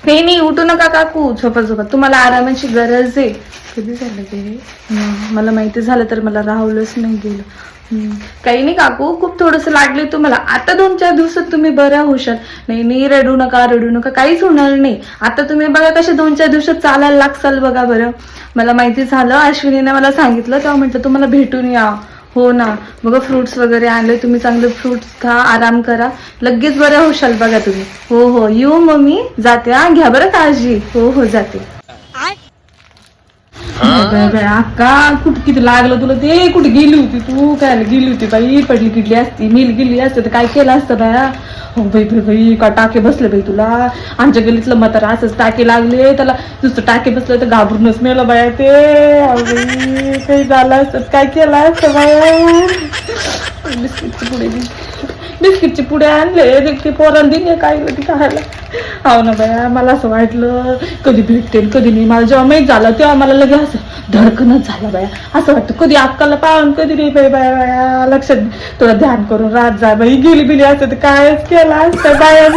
नाही नाही, उठू नका काकू, झोपा झोपा, तुम्हाला आरामाची गरज आहे. कधी झालं ते? मला माहिती झालं तर मला राहुलच नाही गेलं. काही नाही काकू, खूप थोडंसं लागले तुम्हाला. आता 2-4 दिवसात तुम्ही बऱ्या होशाल. नाही नाही, रडू नका रडू नका, काहीच होणार नाही. आता तुम्ही बघा कसे 2-4 दिवसात चालायला लागसाल बघा बरं. मला माहिती झालं, अश्विनीने मला सांगितलं तेव्हा म्हटलं तुम्हाला भेटून या. हो ना, बघा फ्रुट्स वगैरे आणले, तुम्ही चांगले फ्रुट्स खा, आराम करा, लगेच बऱ्या होशाल बघा तुम्ही. हो हो, येऊ मम्मी, जाते हा, घ्या बरं काळजी. हो हो, जाते. अक्का, कुठं किती लागलं तुला ते? कुठे गेली होती तू? काय गेली होती बाई? पडली किडली असती, मिल गेली असते तर काय केलं असतं बाया? हो बाई बाई बाई, का टाके बसले बाई तुला? आमच्या गलीतलं म्हातारा असंच टाके लागले त्याला, नुसतं टाके बसले तर घाबरूनच मेलं बाया ते. बाई, काही झालं असतं काय केलं असतं बाया? बिस्किटची पुढे बिस्किटचे पुढे आणले ते पोरांनी दिले काय होती खायला. हो ना बाया, मला असं वाटलं कधी भेटते कधी नाही. मला जेव्हा माहीत झालं तेव्हा मला लगेच असं धडकनच झालं बाया. असं वाटतं कधी अक्काला पाहून कधी नाही बाई बाया बाया. लक्षात थोडं ध्यान करून राहत जा बाई. गेली बिली असतं तर कायच केलं असतं बाया.